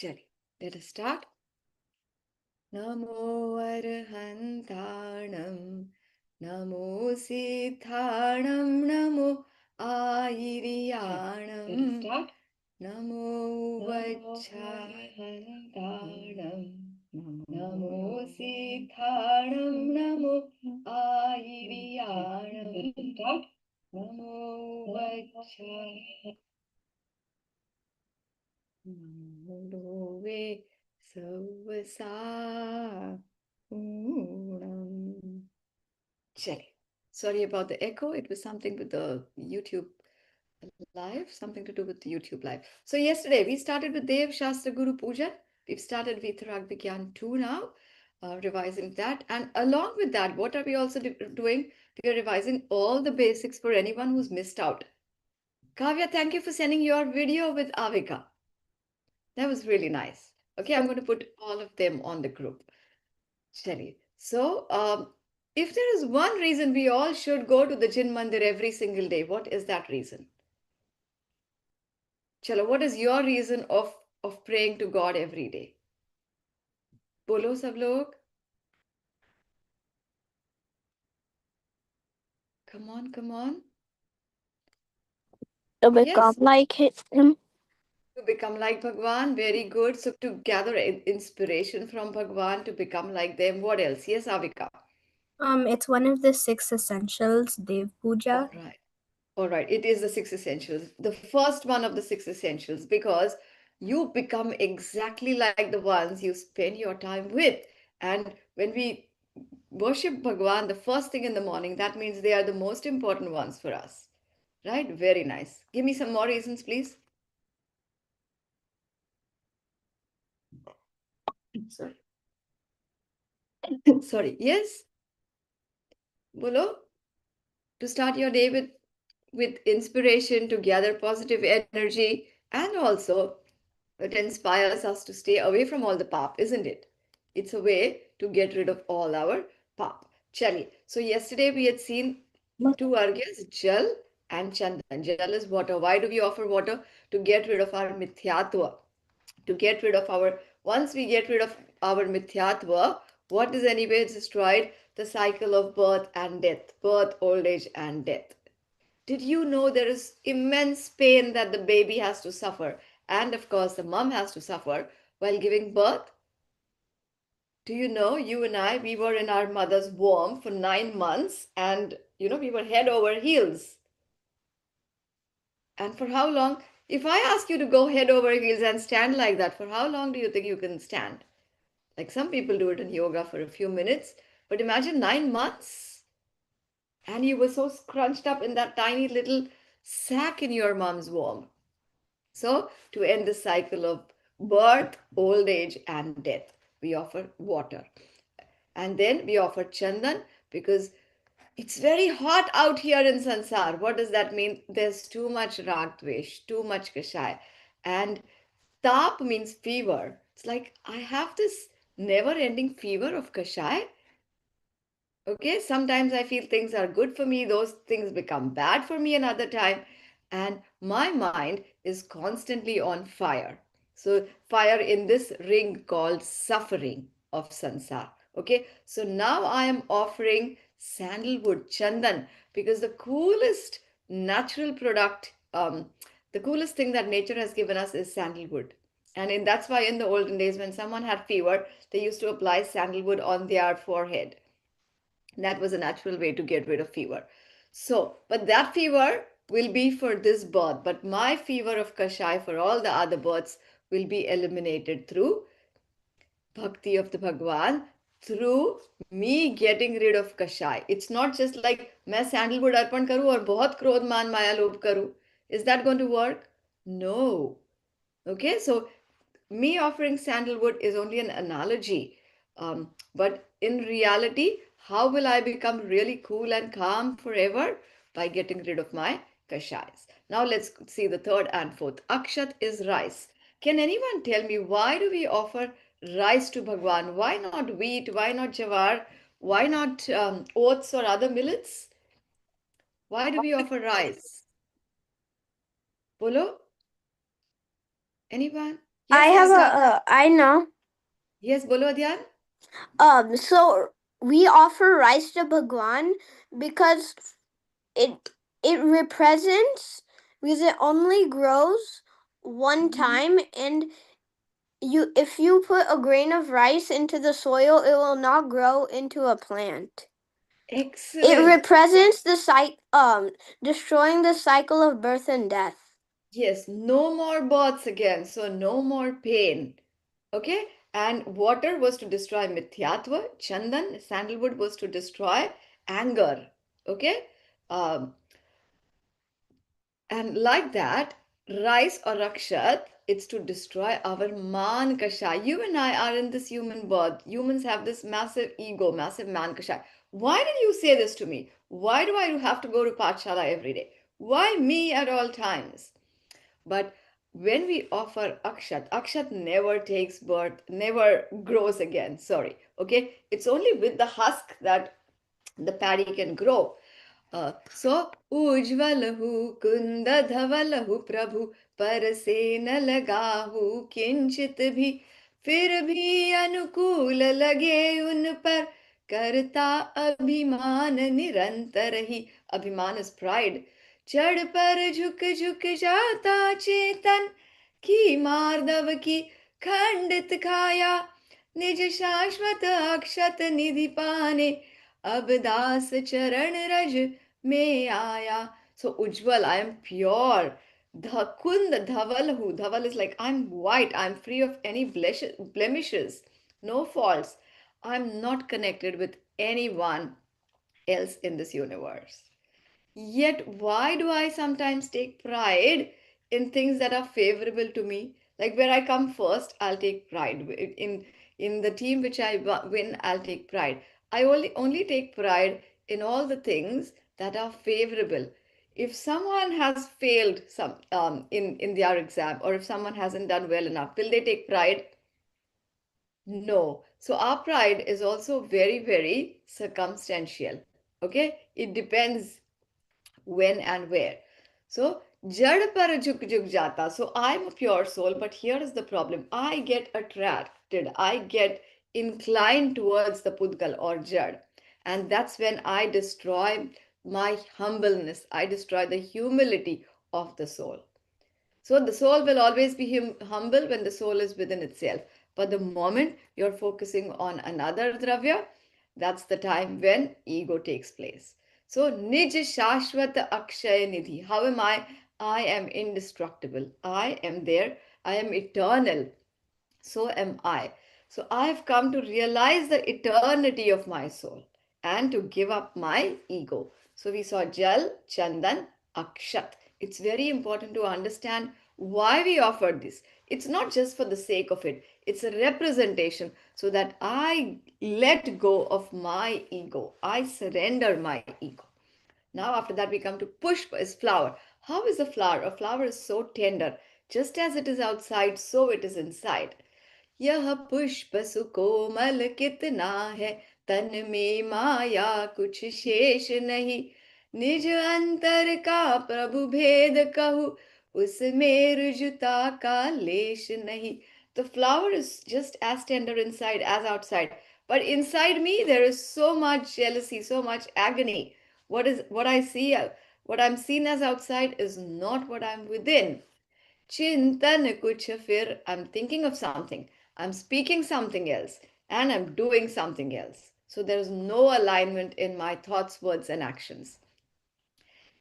Chali, let us start. Namo Arhantanam, Namo Siddhanam, Namo Airiyanam, let us start. Namo Vajjahantanam, Namo Siddhanam, Namo Airiyanam, let us start. Namo Vajjahantanam. Namo Savasa Unam. Chali. Sorry about the echo. It was something with the YouTube live, something to do with the YouTube live. So yesterday we started with Dev Shastra Guru Pujan. We've started Vitarag Vigyan 2 now, revising that. And along with that, what are we also doing? We are revising all the basics for anyone who's missed out. Kavya, thank you for sending your video with Avika. That was really nice. Okay, I'm going to put all of them on the group. Shali. So, if there is one reason we all should go to the Jin Mandir every single day, what is that reason? Chalo, what is your reason of praying to God every day? Bolo sab log. Come on, come on. To become Yes, like him. to become like Bhagwan. Very good. So, to gather inspiration from Bhagwan to become like them. What else? Yes, Avika. It's one of the 6 essentials, Dev All Puja. right. All right, it is the 6 essentials. The first one of the 6 essentials, because you become exactly like the ones you spend your time with. And when we worship Bhagwan the first thing in the morning, that means they are the most important ones for us. Right? Very nice. Give me some more reasons, please. Sorry. Sorry. Yes? Bolo? To start your day with inspiration, to gather positive energy, and also it inspires us to stay away from all the pap, isn't it? It's a way to get rid of all our pap. Chali. So yesterday we had seen two argyas, Jal and Chandan. Jal is water. Why do we offer water? To get rid of our mithyatva. To get rid of our, once we get rid of our mithyatva, what is anyway destroyed? The cycle of birth and death, birth, old age, and death. Did you know there is immense pain that the baby has to suffer? And of course, the mom has to suffer while giving birth? Do you know, you and I, we were in our mother's womb for 9 months and, we were head over heels. And for how long? If I ask you to go head over heels and stand like that, for how long do you think you can stand? Like some people do it in yoga for a few minutes, but imagine 9 months. And you were so scrunched up in that tiny little sack in your mom's womb. So, to end the cycle of birth, old age, and death, we offer water. And then we offer chandan because it's very hot out here in Sansar. What does that mean? There's too much rag dvesh, too much kashai. And tap means fever. It's like I have this never ending fever of kashai. Okay, sometimes I feel things are good for me, those things become bad for me another time, and my mind is constantly on fire. So, fire in this ring called suffering of sansar. Okay, so now I am offering sandalwood chandan because the coolest natural product, the coolest thing that nature has given us is sandalwood. And that's why in the olden days, when someone had fever, they used to apply sandalwood on their forehead. That was a natural way to get rid of fever. So, but that fever will be for this birth. But my fever of Kashai for all the other births will be eliminated through bhakti of the Bhagwan, through me getting rid of Kashai. It's not just like मैं sandalwood अर्पण करूं और बहुत क्रोध मान माया लोभ करूं. Is that going to work? No. Okay, so me offering sandalwood is only an analogy. But in reality, how will I become really cool and calm forever? By getting rid of my kashais. Now let's see the third and fourth. Akshat is rice. Can anyone tell me why do we offer rice to Bhagwan? Why not wheat? Why not jawar? Why not oats or other millets? Why do we offer rice? Bolo? Anyone? I Yes, have yes, I know. yes, bolo Adyan. So we offer rice to Bhagwan because it it represents, because it only grows one time, and you if you put a grain of rice into the soil, it will not grow into a plant. It Excellent. represents the destroying the cycle of birth and death. Yes, no more births again, so no more pain. Okay? And water was to destroy mithyatva, chandan, sandalwood was to destroy anger. Okay? Um, and like that, rice or rakshat, it's to destroy our man kasha. You and I are in this human birth. Humans have this massive ego, massive man kasha. Why did you say this to me? Why do I have to go to Pathshala every day? Why me at all times? But when we offer akshat, akshat never takes birth, never grows again. Sorry. Okay? It's only with the husk that the paddy can grow. So उज्ज्वलहु कुंद धवलहु प्रभु पर से न लगाहु किंचित भी फिर भी अनुकूल लगे उन पर करता अभिमान निरंतर ही अभिमान is pride चढ़ पर झुक झुक जाता चेतन की मार्दव की खंडित काया निज शाश्वत अक्षत निधि पाने अब दास चरण रज में आया. So Ujjwal, I am pure. Dhakund Dhavalhu. Dhaval is like I'm white. I'm free of any blemishes, no faults. I'm not connected with anyone else in this universe. Yet, why do I sometimes take pride in things that are favorable to me? Like where I come first, I'll take pride. In the team which I win, I'll take pride. I only take pride in all the things that are favorable. If someone has failed in their exam, or if someone hasn't done well enough, will they take pride? No. So our pride is also very, very circumstantial. Okay, it depends when and where. So, jad par jhuk jhuk jata. So, I'm a pure soul, but here is the problem. I get attracted, I get inclined towards the pudgal or jad. And that's when I destroy my humbleness, I destroy the humility of the soul. So the soul will always be humble when the soul is within itself. But the moment you're focusing on another dravya, that's the time when ego takes place. So Nij Shashwata Akshaya Nidhi. How am I? I am indestructible. I am there. I am eternal. So am I. So I have come to realize the eternity of my soul and to give up my ego. So we saw Jal, Chandan, Akshat. It's very important to understand why we offered this. It's not just for the sake of it, it's a representation so that I let go of my ego. I surrender my ego. Now, after that, we come to Pushpa is flower. How is a flower? A flower is so tender. Just as it is outside, so it is inside. यह पुष्प सुकोमल कितना है तन में माया कुछ शेष नहीं निज अंतर का प्रभु भेद कहूँ उसमें रुजुता का लेश नहीं. The flower is just as tender inside as outside, but inside me there is so much jealousy, so much agony. What I'm seen as outside is not what I'm within. Chintan kuch fir, I'm thinking of something, I'm speaking something else, and I'm doing something else. So there is no alignment in my thoughts, words, and actions.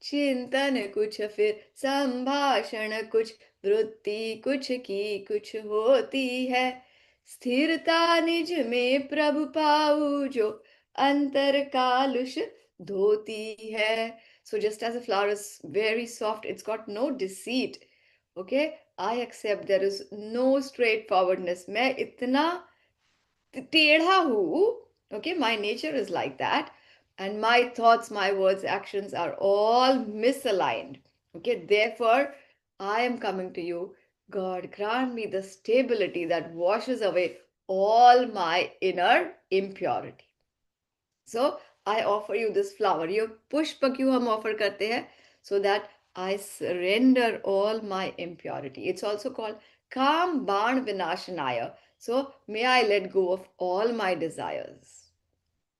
चिंतन कुछ फिर संभाषण कुछ वृत्ति कुछ की कुछ होती है स्थिरता निज में प्रभु पाऊ जो अंतर कालुष धोती है. So just as a flower is very soft, it's got no deceit. Okay, I accept there is no straightforwardness. मैं इतना टेढ़ा हूँ. Okay, my nature is like that, and my thoughts, my words, actions are all misaligned. Okay, therefore I am coming to you. God, grant me the stability that washes away all my inner impurity. So I offer you this flower. ये पुष्प क्यों हम offer करते हैं? So that I surrender all my impurity. It's also called Kam Ban Vinashanaya. So may I let go of all my desires.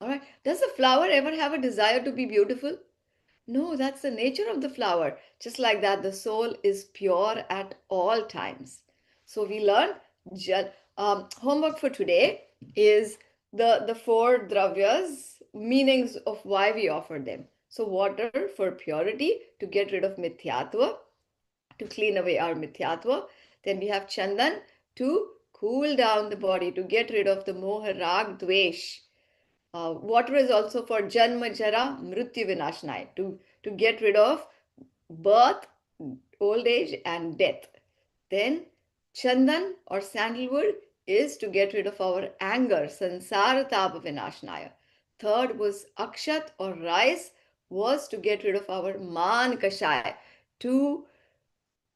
All right. Does a flower ever have a desire to be beautiful? No, that's the nature of the flower. Just like that, the soul is pure at all times. So we learned homework for today is the four dravyas, meanings of why we offer them. So water for purity, to get rid of mithyatva, to clean away our mithyatva. Then we have chandan to cool down the body, to get rid of the moha rag dvesh. Water is also for Janma Jara Mrityu Vinashanai, to get rid of birth, old age, and death. Then Chandan or sandalwood is to get rid of our anger, Sansara Tapa Vinashanaya. Third was Akshat or rice, was to get rid of our Man Kashaya, to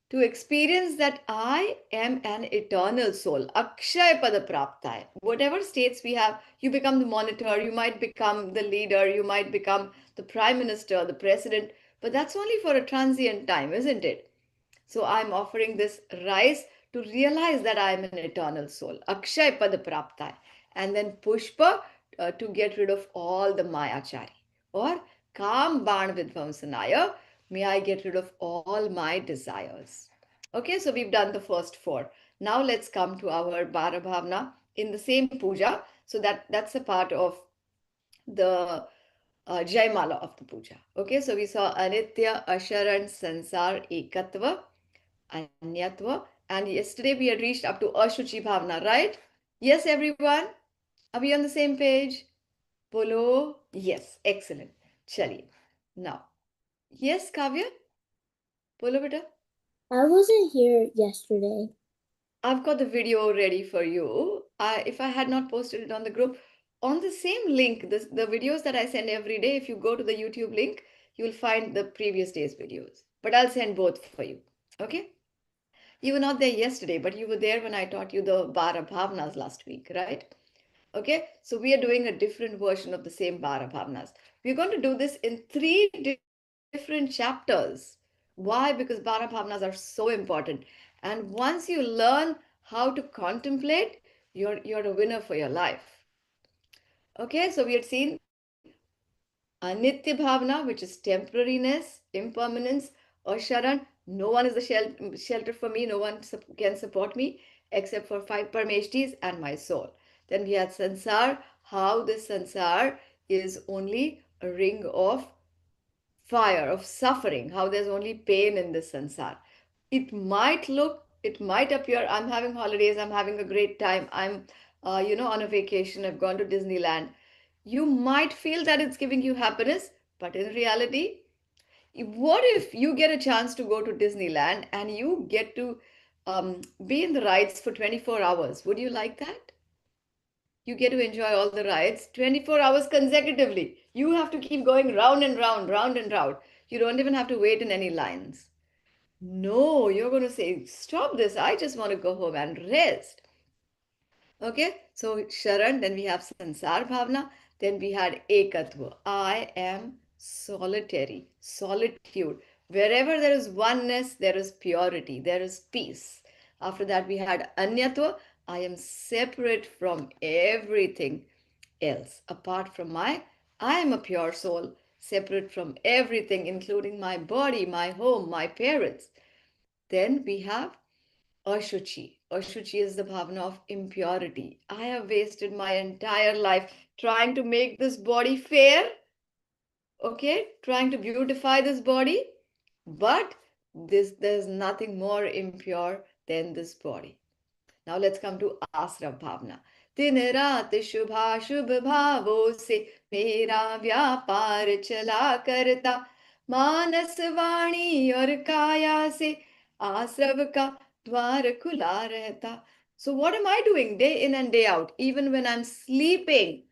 to experience that I am an eternal soul. Akshay Pada Praptai. Whatever states we have, you become the monitor, you might become the leader, you might become the prime minister, the president, but that's only for a transient time, isn't it? So I'm offering this rice to realize that I am an eternal soul. Akshay Pada Praptai. And then Pushpa to get rid of all the Mayachari. Or Kam Ban Vidvamsanaya, may I get rid of all my desires. Okay, so we've done the first four. Now let's come to our Bara Bhavna in the same puja. So that's a part of the Jaimala of the puja. Okay, so we saw Anitya, Asharan, Sansar, Ekatva, Anyatva, and yesterday we had reached up to Ashuchi Bhavna, right? Yes, everyone? Are we on the same page? Bolo? Yes, excellent. Chaliye. Now, yes, Kavya? Bolo beta? I wasn't here yesterday. I've got the video ready for you. If I had not posted it on the group, on the same link, the videos that I send every day, if you go to the YouTube link, you will find the previous day's videos. But I'll send both for you. Okay? You were not there yesterday, but you were there when I taught you the Bara Bhavnas last week, right? Okay, so we are doing a different version of the same Bara Bhavnas. We're going to do this in three different chapters. Why? Because Bara Bhavnas are so important. And once you learn how to contemplate, you're a winner for your life. Okay, so we had seen Anitya Bhavna, which is temporariness, impermanence, Asharan, no one is the shelter for me, no one can support me except for five Parmeshtis and my soul. Then we had Sansar, how this Sansar is only a ring of fire, of suffering, how there's only pain in this Sansar. It might appear, I'm having holidays, I'm having a great time, I'm, on a vacation, I've gone to Disneyland. You might feel that it's giving you happiness, but in reality, what if you get a chance to go to Disneyland and you get to be in the rides for 24 hours? Would you like that? You get to enjoy all the rides 24 hours consecutively. You have to keep going round and round, round and round. You don't even have to wait in any lines. No, you're going to say, stop this. I just want to go home and rest. Okay, so Sharan, then we have Sansar Bhavna, then we had Ekatva. I am solitary, solitude. Wherever there is oneness, there is purity, there is peace. After that, we had Anyatva. I am separate from everything else. Apart from I am a pure soul, separate from everything, including my body, my home, my parents. Then we have Ashuchi. Ashuchi is the bhavana of impurity. I have wasted my entire life trying to make this body fair, okay, trying to beautify this body, but there's nothing more impure than this body. Now let's come to Asra Bhavna. दिन रात शुभाशुभ भावों से मेरा व्यापार चला करता मानस वाणी और काया से आश्रव का द्वार खुला रहता. So what am I doing day in and day out? Even when I'm sleeping,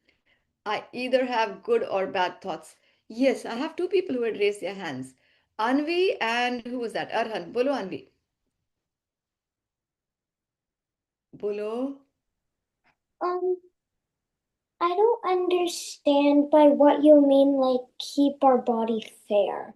I either have good or bad thoughts. Yes, I have two people who had raised their hands. Anvi and who was that? Arhan. Bolo Anvi. Bolo. Um, I don't understand by what you mean, like keep our body fair.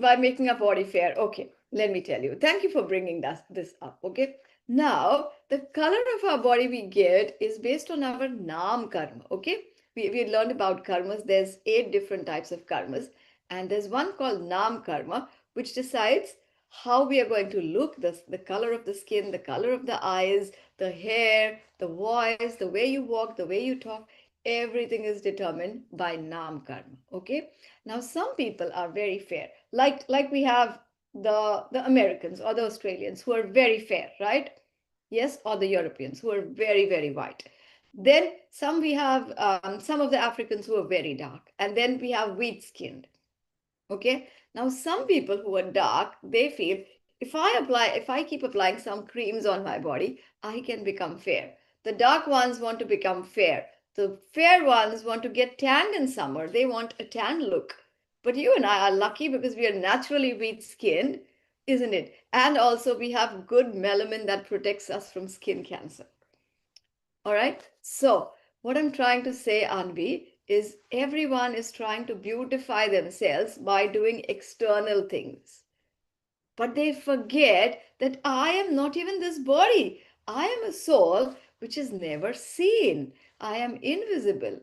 by making our body fair. Okay, let me tell you. Thank you for bringing this up. Okay, now the color of our body we get is based on our nam karma. Okay, we learned about karmas. There's 8 different types of karmas, and there's one called nam karma, which decides how we are going to look, the color of the skin, the color of the eyes, the hair, the voice, the way you walk, the way you talk. Everything is determined by nam karma. Okay, now some people are very fair, like we have the Americans or the Australians who are very fair, right? Yes, or the Europeans who are very, very white. Then some we have some of the Africans who are very dark, and then we have wheat skinned. Okay, now some people who are dark, they feel if I keep applying some creams on my body, I can become fair. The dark ones want to become fair. The fair ones want to get tanned in summer. They want a tan look. But you and I are lucky because we are naturally wheat skinned, isn't it? And also we have good melanin that protects us from skin cancer. All right. So, what I'm trying to say, Anvi, is everyone is trying to beautify themselves by doing external things. But they forget that I am not even this body. I am a soul which is never seen. I am invisible.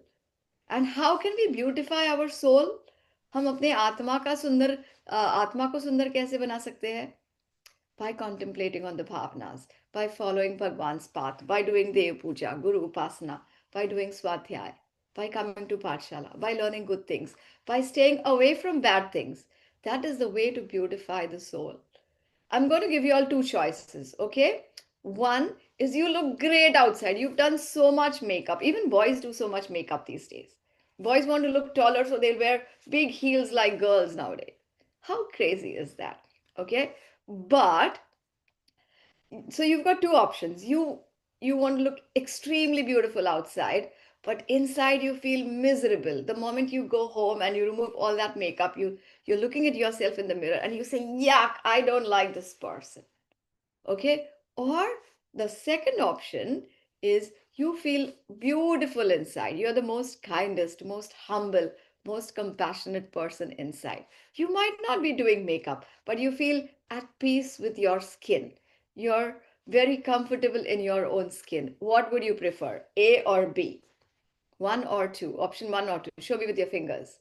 And how can we beautify our soul? हम अपने आत्मा को सुंदर कैसे बना सकते हैं? By contemplating on the bhavnas, by following Bhagwan's path, by doing Dev Puja, Guru Upasana, by doing Swadhyay, by coming to Pathshala, by learning good things, by staying away from bad things. That is the way to beautify the soul. I'm going to give you all 2 choices, okay? One is you look great outside. You've done so much makeup. Even boys do so much makeup these days. Boys want to look taller, so they'll wear big heels like girls nowadays. How crazy is that? Okay? But so you've got 2 options. You want to look extremely beautiful outside, but inside you feel miserable. The moment you go home and you remove all that makeup, you're looking at yourself in the mirror and you say, yuck, I don't like this person. Okay, or the second option is you feel beautiful inside. You're the most kindest, most humble, most compassionate person inside. You might not be doing makeup, but you feel at peace with your skin. You're very comfortable in your own skin. What would you prefer, A or B? One or two? Option one or two? Show me with your fingers.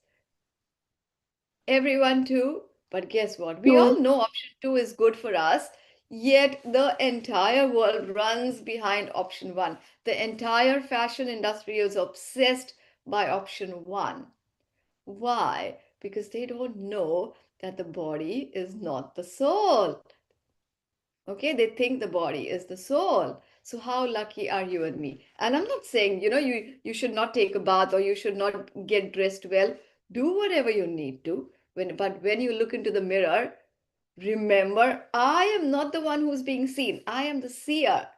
Everyone too. But guess what? We all Two. know option two is good for us, yet the entire world runs behind option one. The entire fashion industry is obsessed by option one. Why? Because they don't know that the body is not the soul. Okay, they think the body is the soul. So how lucky are you and me? And I'm not saying, you should not take a bath or you should not get dressed well. Do whatever you need to. But when you look into the mirror, remember, I am not the one who's being seen. I am the seer,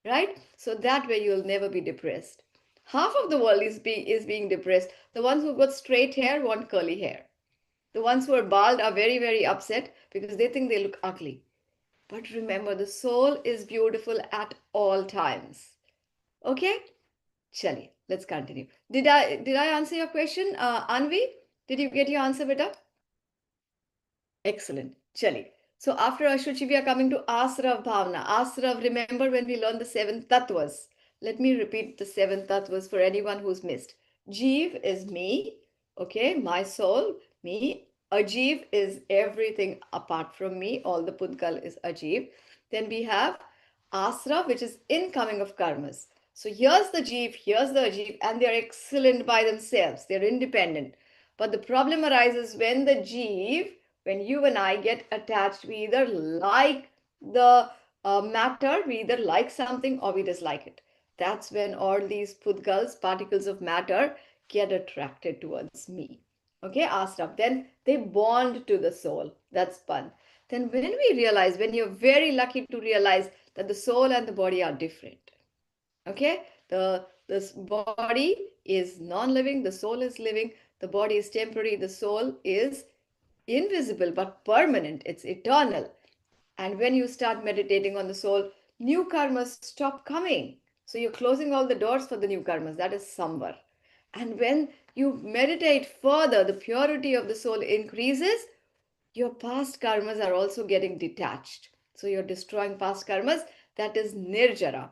right? So that way you'll never be depressed. Half of the world is being depressed. The ones who've got straight hair want curly hair. The ones who are bald are very, very upset because they think they look ugly. But remember, the soul is beautiful at all times. Okay? Chali, let's continue. Did I answer your question, Anvi? Did you get your answer, beta? Excellent. Chali. So after Ashuchi, we are coming to Asrav Bhavna. Asrav, remember when we learned the 7 tattvas? Let me repeat the 7 tattvas for anyone who's missed. Jeev is me, okay, my soul, me. Ajeev is everything apart from me. All the Pudgal is Ajeev. Then we have Asra, which is incoming of karmas. So here's the Jeev, here's the Ajeev, and they're excellent by themselves. They're independent. But the problem arises when the Jeev, when you and I get attached, we either like the matter, we either like something or we dislike it. That's when all these pudgals, particles of matter, get attracted towards me. Okay, Asraf. Then they bond to the soul. That's fun. Then when we realize, when you're very lucky to realize that the soul and the body are different. Okay, this body is non-living, the soul is living, the body is temporary, the soul is invisible but permanent, it's eternal. And when you start meditating on the soul, new karmas stop coming. So you're closing all the doors for the new karmas. That is samvar. And when you meditate further, the purity of the soul increases. your past karmas are also getting detached. So you're destroying past karmas. That is nirjara.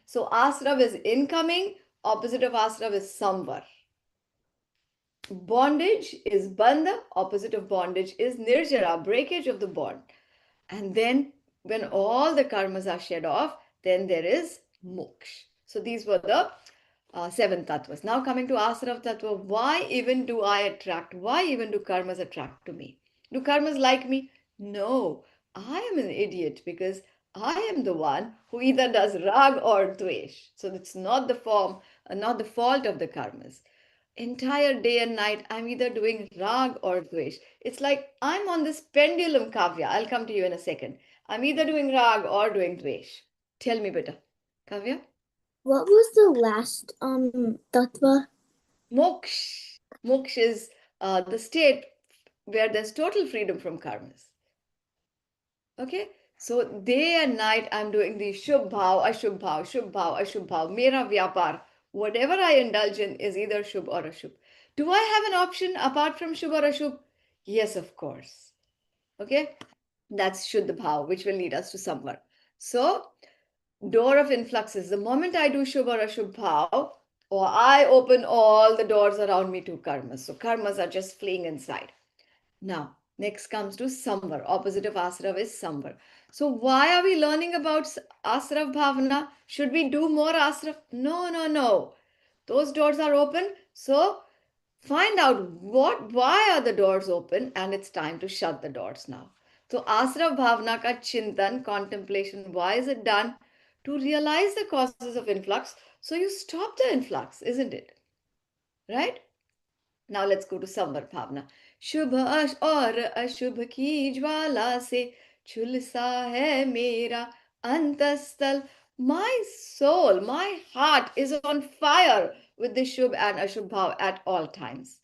So asrav is incoming, opposite of asrav is samvar. Bondage is bandha, opposite of bondage is nirjara, breakage of the bond. And then when all the karmas are shed off, then there is moksha. So these were the seven tattvas. Now coming to asrav tattva, why even do I attract? Why even do karmas attract to me? Do karmas like me? No, I am an idiot because I am the one who either does rag or dvesh. So it's not the form, not the fault of the karmas. Entire day and night, I'm either doing rag or dvesh. It's like I'm on this pendulum, Kavya. I'll come to you in a second. I'm either doing rag or doing dvesh. Tell me, beta. Kavya? What was the last tattva? Moksha. Moksha is the state where there's total freedom from karmas. Okay? So day and night I'm doing the shubh bhav, ashubh bhav, shubh bhav, ashubh bhav, mera vyapar. Whatever I indulge in is either shubh or ashubh. Do I have an option apart from shubh or ashubh? Yes, of course. Okay? That's shuddha bhav, which will lead us to samvar. So, door of influxes. The moment I do shubh or ashubh bhav, or I open all the doors around me to karmas. So karmas are just fleeing inside. Now, next comes to samvar. Opposite of asrav is samvar. So why are we learning about asrav bhavana? Should we do more asrav? No, no, no. Those doors are open. So find out why are the doors open, and it's time to shut the doors now. So asrav bhavana ka chintan, contemplation, why is it done? To realize the causes of influx. So you stop the influx, isn't it? Right? Now let's go to Samvar Bhavna. शुभ और अशुभ की ज्वाला से झुलसा है मेरा अंतस्थल. My soul, my heart is on fire with the Shubh and Ashubh Bhav at all times.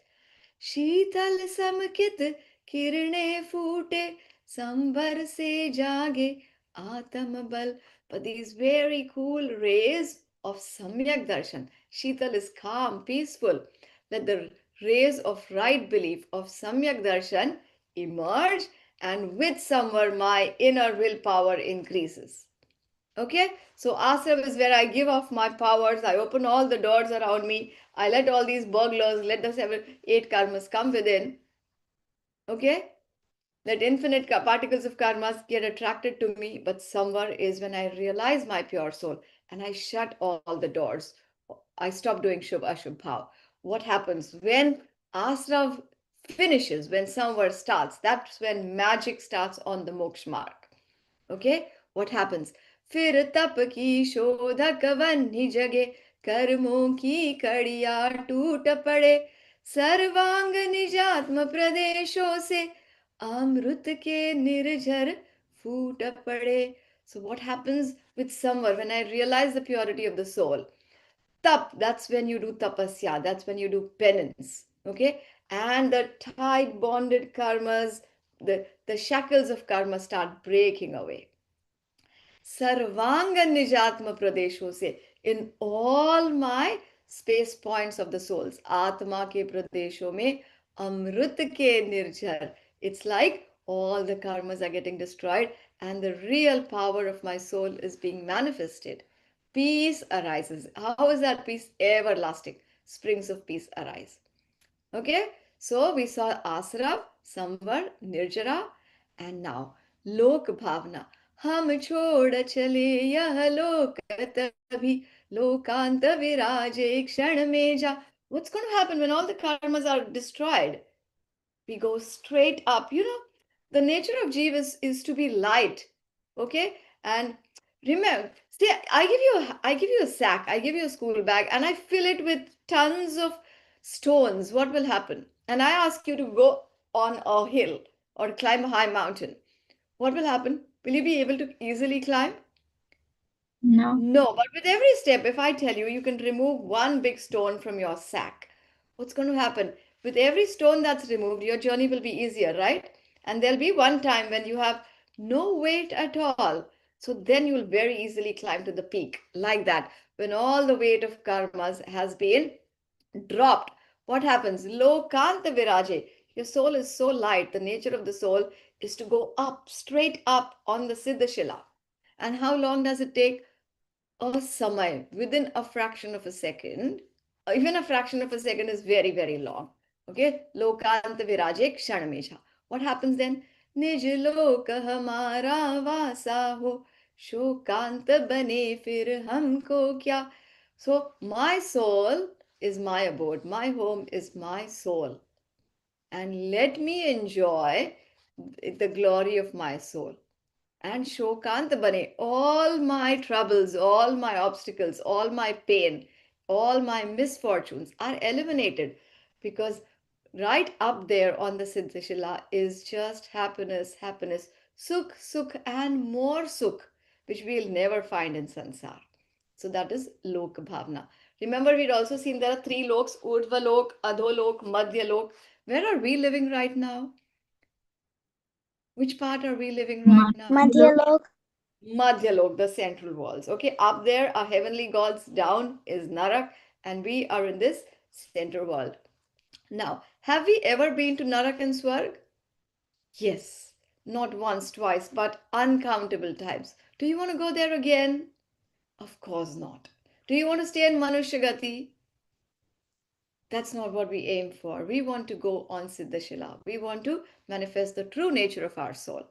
शीतल समकित किरणें फूटे संबर से जागे आत्म बल. But these very cool rays of samyak darshan, Sheetal is calm, peaceful. Let the rays of right belief of samyak darshan emerge, and with samvar my inner willpower increases. Okay, so asram is where I give off my powers. I open all the doors around me. I let all these burglars, let the seven, eight karmas come within. Okay, let infinite particles of karmas get attracted to me. But samvar is when I realize my pure soul and I shut all the doors. I stop doing shubh ashubh bhav. What happens when asrav finishes, when samvar starts? That's when magic starts on the moksha mark. Okay, what happens? फिर तप की शोधक वन्य जगे कर्मों की कड़िया टूट पड़े सर्वांग निजात्म प्रदेशों से अमृत के निर्झर फूट पड़े. So what happens with summer when I realize the purity of the soul? Tap, that's when you do tapasya, that's when you do penance. Okay, and the tight bonded karmas, the shackles of karma start breaking away. सर्वांग निजात्म प्रदेशों से, in all my space points of the souls, आत्मा के प्रदेशों में अमृत के निर्झर. It's like all the karmas are getting destroyed and the real power of my soul is being manifested. Peace arises. How is that peace? Everlasting. Springs of peace arise. Okay, so we saw Asra, Samvar, Nirjara, and now Lok Bhavna. हम छोड़ चले यह लोक तभी लोकांत विराजे क्षण में जा. What's going to happen when all the karmas are destroyed? We go straight up. You know, the nature of Jeev is to be light. Okay? And remember, see, I give you a sack, I give you a school bag, and I fill it with tons of stones. What will happen? And I ask you to go on a hill or climb a high mountain. What will happen? Will you be able to easily climb? No. No, but with every step, if I tell you you can remove one big stone from your sack, what's going to happen? With every stone that's removed, your journey will be easier, right? And there'll be one time when you have no weight at all. So then you'll very easily climb to the peak, like that. When all the weight of karmas has been dropped, what happens? Lokanta viraje. Your soul is so light. The nature of the soul is to go up, straight up on the Siddhashila. And how long does it take? A samay, within a fraction of a second. Even a fraction of a second is very, very long. Okay? Lokant viraje kshanamesha. What happens then? Nij lok hamara vasa ho, shokant bane fir humko kya. So my soul is my abode. My home is my soul. And let me enjoy the glory of my soul. And Shokant Bane, all my troubles, all my obstacles, all my pain, all my misfortunes are eliminated because right up there on the Siddhashila is just happiness, happiness, sukh, sukh, and more sukh, which we'll never find in Sansar. So that is Lok Bhavna. Remember, we'd also seen there are three loks: Urdhva Lok, Adho Lok, Madhya Lok. Where are we living right now? Which part are we living right now? Madhyalok. Madhyalok, the central walls. Okay, up there are heavenly gods, down is Narak, and we are in this center world. Now, have we ever been to Narak and Swarg? Yes, not once, twice, but uncountable times. Do you want to go there again? Of course not. Do you want to stay in Manushagati? That's not what we aim for. We want to go on Siddhashila. We want to manifest the true nature of our soul.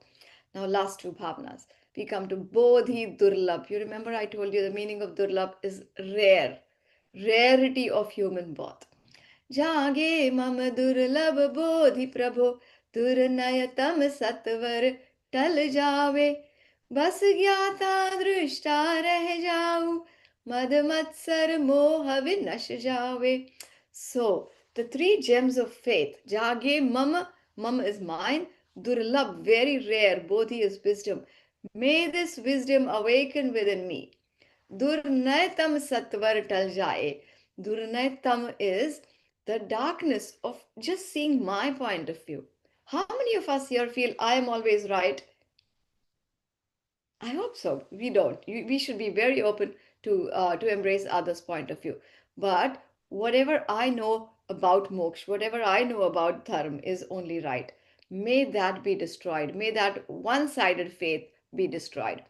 Now, last two bhavnas. We come to Bodhi Durlabh. You remember I told you the meaning of Durlabh is rare, rarity of human birth. जागे मम दुर्लभ बोधि प्रभो दुर्नयतम सत्वर टल जावे बस ज्ञाता दृष्टा रह जाऊं मद मत्सर मोह विनश जावे. So the three gems of faith: jage mama, mama is mine; durlabh, very rare; bodhi is wisdom. May this wisdom awaken within me. Durnaytam satvar tal jaye. Durnaytam is the darkness of just seeing my point of view. How many of us here feel I am always right? I hope so. We don't. We should be very open to embrace others' point of view. But whatever I know about moksha, whatever I know about dharma is only right. May that be destroyed. May that one-sided faith be destroyed.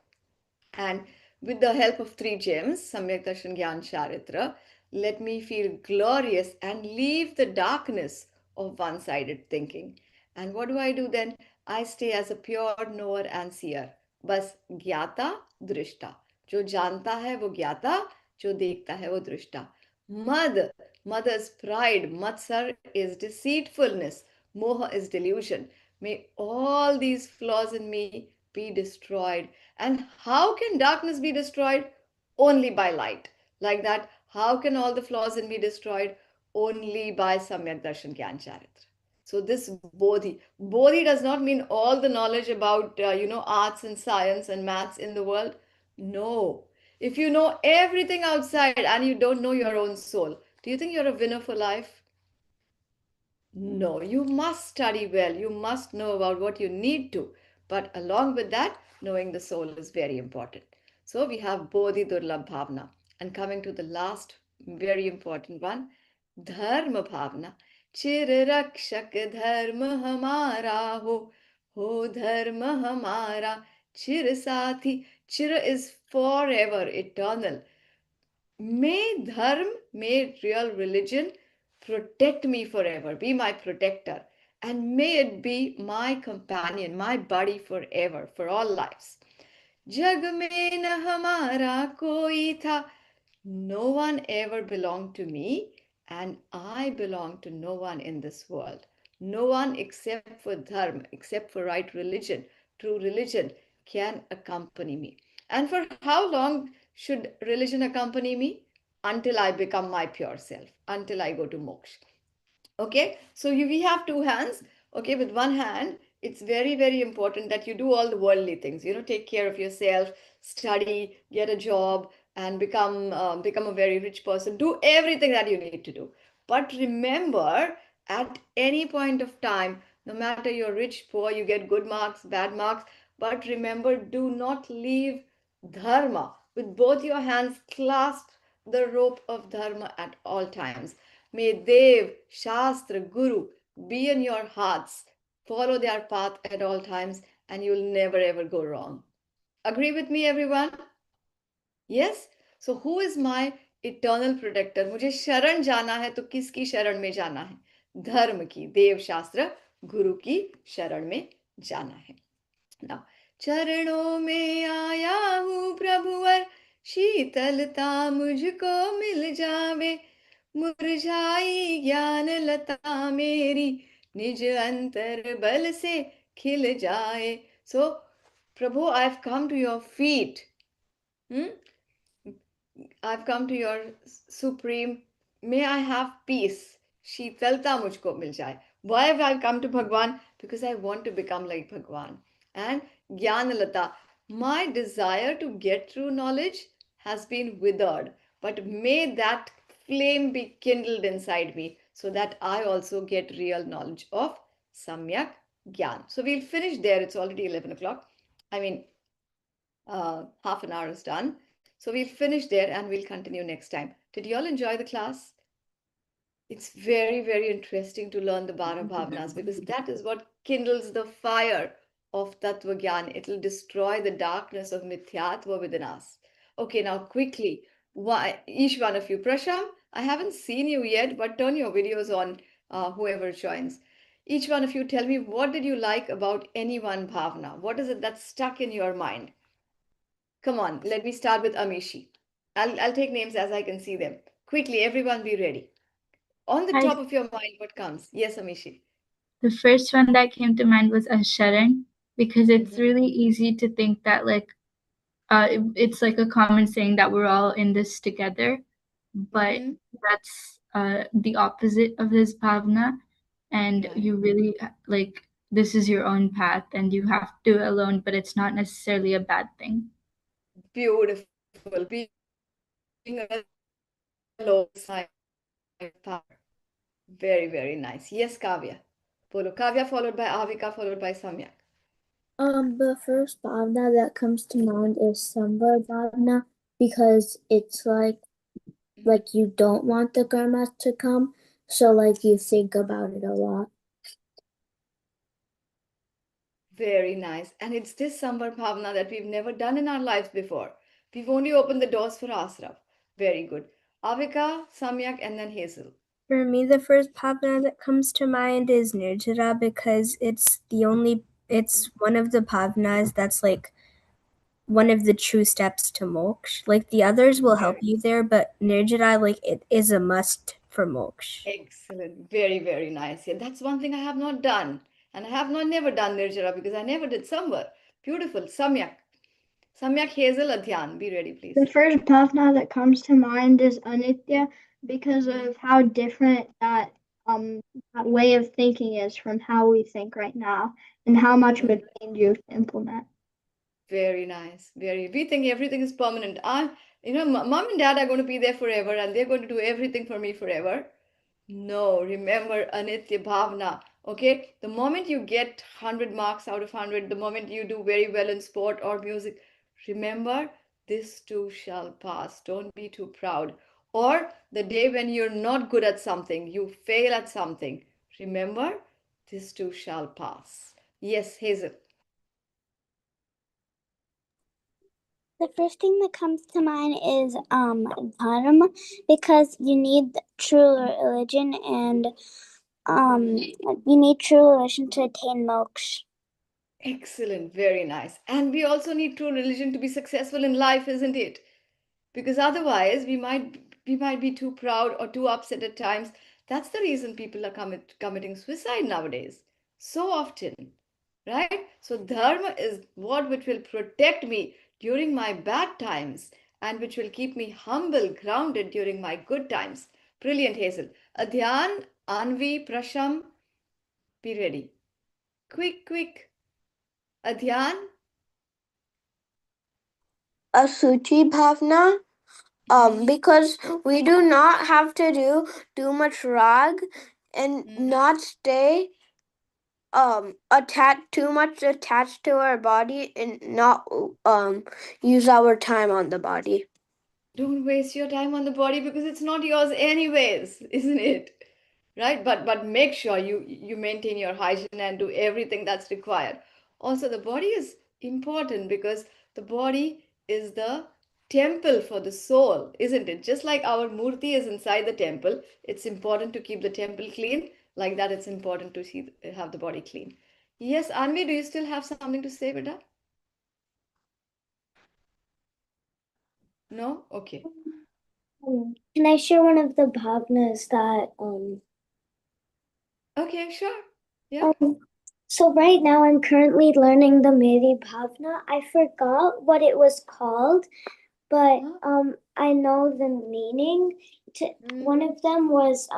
And with the help of three gems, Samyak Darshan Gyan Charitra, let me feel glorious and leave the darkness of one sided thinking. And what do I do then? I stay as a pure knower and seer. बस ज्ञाता दृष्टा. जो जानता है वो ज्ञाता, जो देखता है वो दृष्टा. Mad, mad is pride, matsar is deceitfulness, moha is delusion. May all these flaws in me be destroyed. And how can darkness be destroyed? Only by light. Like that, how can all the flaws in me destroyed? Only by Samyak Darshan Gyan Charitra. So this Bodhi does not mean all the knowledge about arts and science and maths in the world. No. If you know everything outside and you don't know your own soul, do you think you're a winner for life? No, you must study well. You must know about what you need to. But along with that, knowing the soul is very important. So we have Bodhi Durlabh Bhavna. And coming to the last very important one, Dharma Bhavna. Chir Rakshak Dharma Hamara ho Dharma Hamara. Chir Sathi. Chir is forever, eternal. May dharma, may real religion protect me forever, be my protector, and may it be my companion, my buddy forever, for all lives. जग में न हमारा कोई था. No one ever belonged to me, and I belong to no one in this world. No one except for dharma, except for right religion, true religion, can accompany me. And for how long should religion accompany me? Until I become my pure self, until I go to moksha. Okay, so we have two hands. Okay, with one hand, it's very, very important that you do all the worldly things. Take care of yourself, study, get a job, and become a very rich person. Do everything that you need to do. But remember, at any point of time, no matter you're rich, poor, you get good marks, bad marks. But remember, do not leave dharma. With both your hands, clasp the rope of dharma at all times. May Dev, Shastra, Guru be in your hearts. Follow their path at all times, and you'll never ever go wrong. Agree with me, everyone? Yes? So, who is my eternal protector? मुझे शरण जाना है तो किसकी शरण में जाना है? धर्म की, देव शास्त्र, गुरु की शरण में जाना है. Now, चरणों में आया हूँ प्रभुवर, शीतलता मुझको मिल जावे, मुरझाई ज्ञान लता मेरी, निज अंतर बल से खिल जाए. So, Prabhu, I've come to your feet. Hmm? I've come to your supreme. May I have peace. शीतलता मुझको मिल जाए. Why have I come to Bhagwan? Because I want to become like Bhagwan. And Jnanalata, my desire to get true knowledge has been withered. But may that flame be kindled inside me so that I also get real knowledge of Samyak Gyan. So we'll finish there. It's already 11 o'clock. I mean, half an hour is done. So we'll finish there and we'll continue next time. Did you all enjoy the class? It's very, very interesting to learn the Bara Bhavnas because that is what kindles the fire of Tattva Gyan. It'll destroy the darkness of Mithyatva within us. Okay, now quickly, each one of you. Prasham, I haven't seen you yet, but turn your videos on, whoever joins. Each one of you, tell me what did you like about any one bhavna? What is it that's stuck in your mind? Come on, let me start with Amishi. I'll take names as I can see them. Quickly, everyone be ready. On the I top of your mind, what comes? Yes, Amishi. The first one that came to mind was Asharan because it's Mm-hmm. really easy to think that it's like a common saying that we're all in this together, but Mm-hmm. that's the opposite of this bhavna, and Right. you really like this is your own path and you have to do it alone, but it's not necessarily a bad thing. Beautiful. Being alone is a sign of power. Very, very nice. Yes, Kavya. Bolo. Kavya followed by Avika followed by Samyak. The first bhavna that comes to mind is Samvar bhavna because it's Mhm. like you don't want the karma to come, so like you think about it a lot. Very nice. And it's this Samvar Bhavana that we've never done in our lives before. We've only opened the doors for Asraf. Very good. Avika, Samyak, and then Hazel. For me, the first bhavna that comes to mind is Nirjara because it's one of the bhavnas that's like one of the true steps to moksha. Like the others will help Very you there, but Nirjara, like it is a must for moksha. excellent. Very, very nice. Yeah, that's one thing I have not done. And I have not never done Nirjara because I never did Samvar. Beautiful. Samyak. Samyak, Hazel, Adhyan. Be ready, The please. first bhavna that comes to mind is Anitya because of how different that way of thinking is from how we think right now and how much of a change to implement. Very nice. Very. We think everything is permanent. Mom and dad are going to be there forever and they're going to do everything for me forever. No, remember Anitya Bhavna. Okay, the moment you get 100 marks out of 100, the moment you do very well in sport or music, remember this too shall pass. Don't be too proud. Or the day when you're not good at something, you fail at something, remember this too shall pass. Yes, Hazel. The first thing that comes to mind is dharma because you need true religion and you need true religion to attain moksha. Excellent, very nice. And we also need true religion to be successful in life, isn't it? Because otherwise we might be too proud or too upset at times. That's the reason people are committing suicide nowadays so often, right? So dharma is what which will protect me during my bad times and which will keep me humble, grounded during my good times. Brilliant, Hazel. Adhyan, Anvi, Prasham, be ready. Quick, quick. Adhyan. Asuchi bhavna because we do not have to do too much rag and not stay attached to our body and not use our time on the body. Don't waste your time on the body because it's not yours anyways, isn't it? right? But make sure you maintain your hygiene and do everything that's required. Also, the body is important because the body is the temple for the soul, isn't it? Just like our murti is inside the temple, it's important to keep the temple clean. Like that, it's important to have the body clean. Yes, Anvi, do you still have something to say, Beta? No? Okay. Can I share one of the bhavnas that Okay, sure. Yeah. so right now I'm currently learning the Meri Bhavna. I forgot what it was called, but Huh? I know the meaning. One Mm, of them was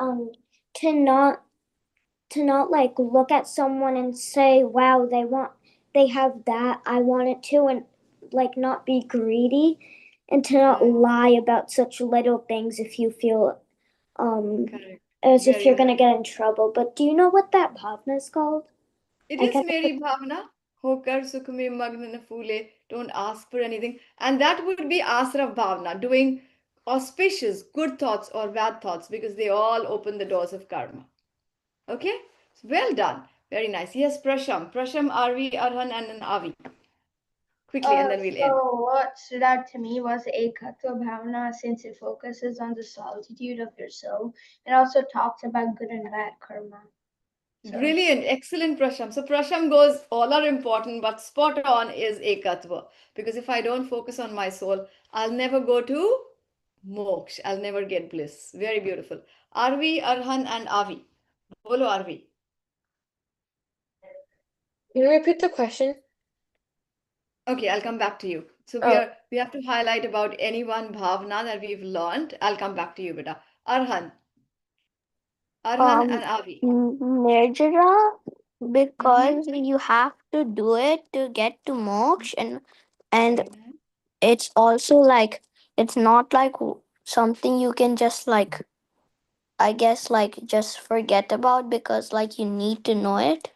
to not like look at someone and say, wow, they have that, I want it too, and like not be greedy, and to not right. lie about such little things if you feel Correct. as if Very you're gonna nice. get in trouble. But do you know what that bhavna is called? It I is guess Meri Bhavana. Hokar sukh mein magna na phule. Don't ask for anything. And that would be Asraf Bhavana, doing auspicious good thoughts or bad thoughts because they all open the doors of karma. Okay? Well done. Very nice. Yes, Prasham. Prasham, Arvi, Arhan, and then Avi. Quickly, and then we'll end. So what stood out to me was Ekatva Bhavana, since it focuses on the solitude of your soul and also talks about good and bad karma. So Brilliant, excellent Prasham. So Prasham goes, all are important, but spot on is Ekatva. Because if I don't focus on my soul, I'll never go to moksha. I'll never get bliss. Very beautiful. Arvi, Arhan, and Avi. Bolo Arvi. Can you repeat the question? Okay, I'll come back to you. So Oh, we have to highlight about any one bhavana that we've learned. I'll come back to you, beta. Arhan. Arhan and Avi. Nirjara, Mm-hmm. because you have to do it to get to moksha, and Very nice. it's also like it's not like something you can just like, I guess, like just forget about, because like you need to know it.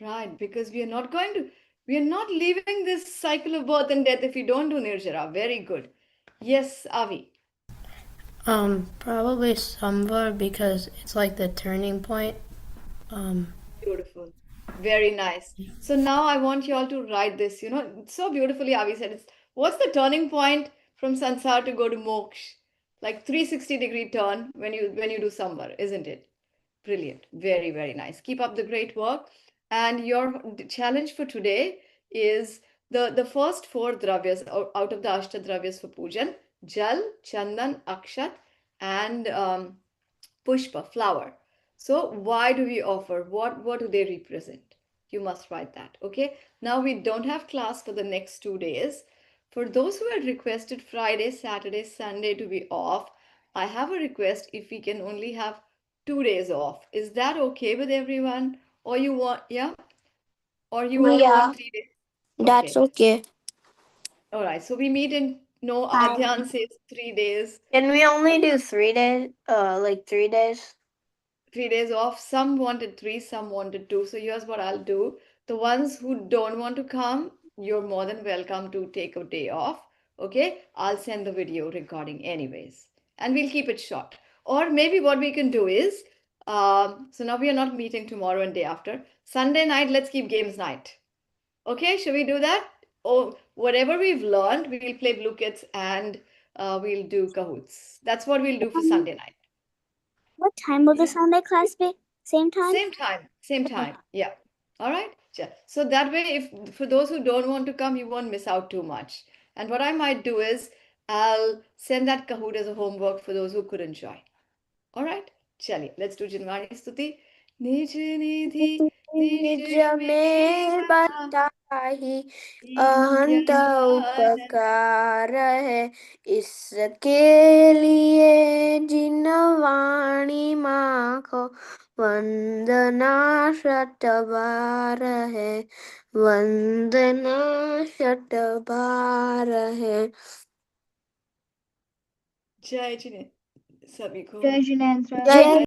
Right, because we are not leaving this cycle of birth and death if we don't do Nirjara. Very good. Yes, Avi. Probably Samvar because it's like the turning point. Um, Beautiful. Very nice. So now I want you all to write this. So beautifully Avi said what's the turning point from Sansar to go to Moksha? Like 360-degree turn when you do Samvar, isn't it? Brilliant. Very, very nice. Keep up the great work. And your challenge for today is the first four dravyas out of the Ashta dravyas for Pujan: Jal, Chandan, Akshat, and Pushpa, flower. So why do we offer? What do they represent? You must write that. Okay. Now we don't have class for the next 2 days. For those who had requested Friday, Saturday, Sunday to be off, I have a request if we can only have 2 days off. Is that okay with everyone? Or you want, yeah? Or you all Yeah, want 3 days? that's Okay. okay. All right. So we meet in, no, Hi. Adhyan says 3 days. Can we only do 3 days? Like 3 days? 3 days off. Some wanted three, some wanted two. So here's what I'll do. The ones who don't want to come, you're more than welcome to take a day off. Okay, I'll send the video recording anyways, and we'll keep it short. Or maybe what we can do is, so now we are not meeting tomorrow and day after. Sunday night, let's keep games night. Okay, should we do that? Or whatever we've learned, we'll play Blue Kids and we'll do Kahoots. That's what we'll do for Sunday night. What time will the Yeah. Sunday class be? Same time? Same time, same Okay. time. Yeah. All right. So that way, if for those who don't want to come, you won't miss out too much. And what I might do is I'll send that Kahoot as a homework for those who couldn't join. All right. Chali, let's do Jinwani Stuti. Nij nidhi nish निज में में बता बताही क्या अहंत है। उपकार है, इसके लिए जिन वाणी माखो वंदना शतबार है, वंदना शतबार है. जय जिने सभी को Jai Jinendra. जय